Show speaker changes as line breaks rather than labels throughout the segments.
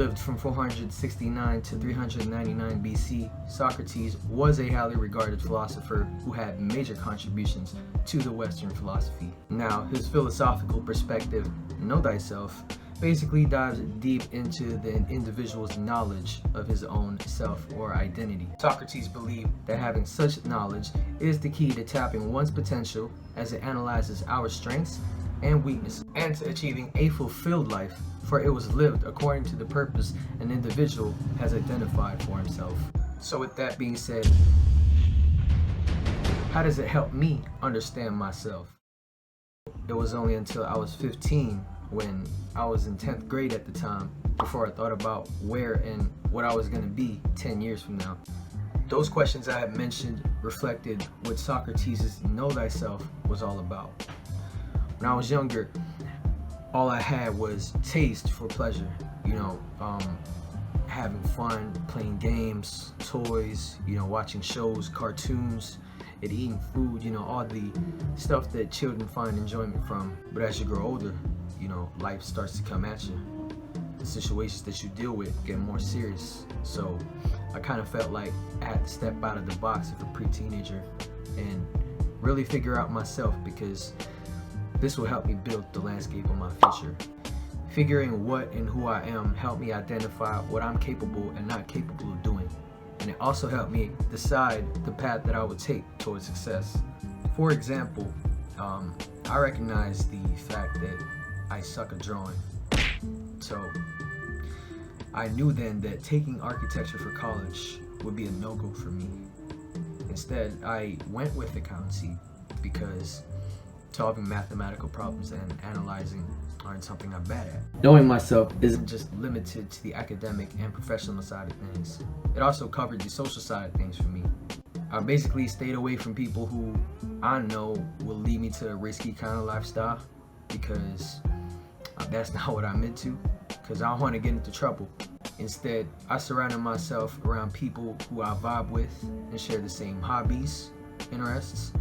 lived from 469 to 399 BC, Socrates was a highly regarded philosopher who had major contributions to the Western philosophy. Now, his philosophical perspective, Know Thyself, basically dives deep into the individual's knowledge of his own self or identity. Socrates believed that having such knowledge is the key to tapping one's potential as it analyzes our strengths and weaknesses, and to achieving a fulfilled life, for it was lived according to the purpose an individual has identified for himself. So with that being said, how does it help me understand myself? It was only until I was 15, when I was in 10th grade at the time, before I thought about where and what I was going to be 10 years from now. Those questions I had mentioned reflected what Socrates' Know Thyself was all about. When I was younger, all I had was taste for pleasure, having fun, playing games, toys, watching shows, cartoons, and eating food, all the stuff that children find enjoyment from. But as you grow older, life starts to come at you. The situations that you deal with get more serious. So I kind of felt like I had to step out of the box as a pre-teenager and really figure out myself, because this will help me build the landscape of my future. Figuring what and who I am helped me identify what I'm capable and not capable of doing. And it also helped me decide the path that I would take towards success. For example, I recognize the fact that I suck at drawing. So I knew then that taking architecture for college would be a no-go for me. Instead, I went with accountancy because solving mathematical problems and analyzing aren't something I'm bad at. Knowing myself isn't just limited to the academic and professional side of things. It also covered the social side of things for me. I basically stayed away from people who I know will lead me to a risky kind of lifestyle, because that's not what I'm into, because I don't want to get into trouble. Instead, I surrounded myself around people who I vibe with and share the same hobbies, interests,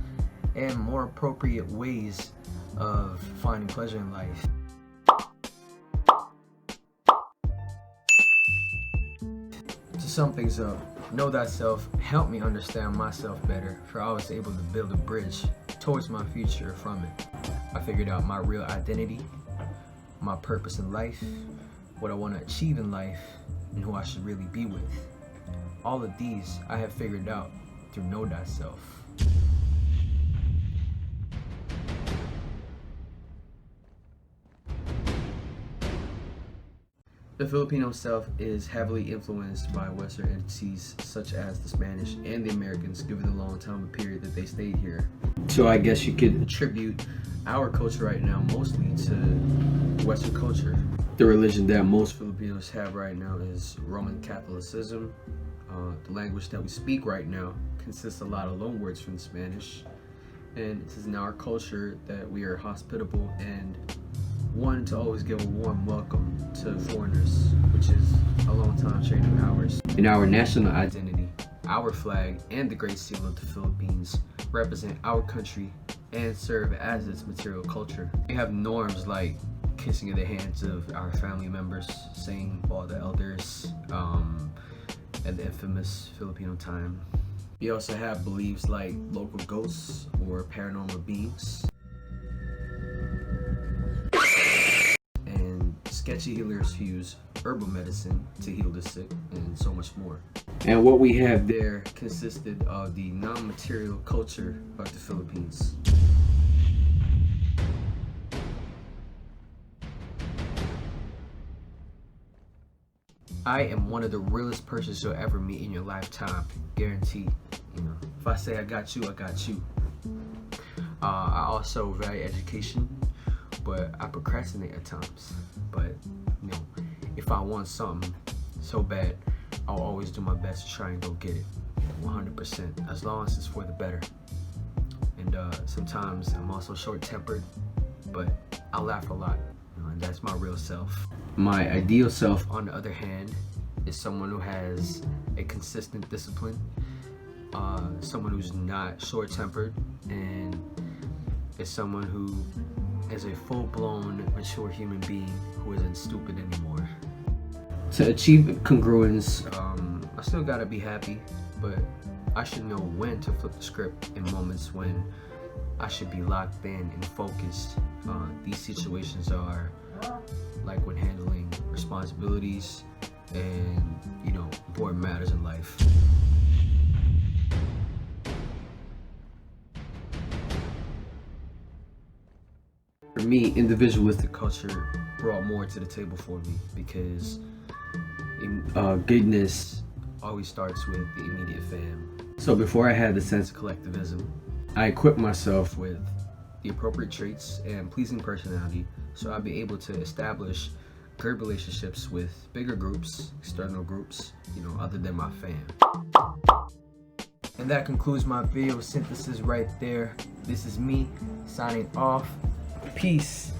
and more appropriate ways of finding pleasure in life. To sum things up, Know Thyself helped me understand myself better, for I was able to build a bridge towards my future from it. I figured out my real identity, my purpose in life, what I want to achieve in life, and who I should really be with. All of these I have figured out through Know Thyself. The Filipino self is heavily influenced by Western entities such as the Spanish and the Americans, given the long time period that they stayed here. So I guess you could attribute our culture right now mostly to Western culture. The religion that most Filipinos have right now is Roman Catholicism. The language that we speak right now consists a lot of loanwords from Spanish. And it is in our culture that we are hospitable and one to always give a warm welcome to foreigners, which is a long time trait of ours. In our national identity, our flag and the Great Seal of the Philippines represent our country and serve as its material culture. We have norms like kissing of the hands of our family members, saying all the elders, and the infamous Filipino time. We also have beliefs like local ghosts or paranormal beings, and sketchy healers who use herbal medicine to heal the sick, and so much more. And what we have there consisted of the non-material culture of the Philippines. I am one of the realest persons you'll ever meet in your lifetime, guaranteed. If I say I got you, I got you. I also value education, but I procrastinate at times. But if I want something so bad, I'll always do my best to try and go get it, 100%, as long as it's for the better. And sometimes I'm also short-tempered, but I laugh a lot, and that's my real self. My ideal self, on the other hand, is someone who has a consistent discipline, someone who's not short-tempered, and is someone who is a full-blown, mature human being who isn't stupid anymore. To achieve congruence, I still gotta be happy, but I should know when to flip the script in moments when I should be locked in and focused. These situations are like when handling responsibilities and, you know, important matters in life. For me, individualistic culture brought more to the table for me because goodness always starts with the immediate fam. So before I had the sense of collectivism, I equipped myself with the appropriate traits and pleasing personality so I'd be able to establish good relationships with bigger groups, external groups, you know, other than my fam. And that concludes my video synthesis right there. This is me signing off. Peace.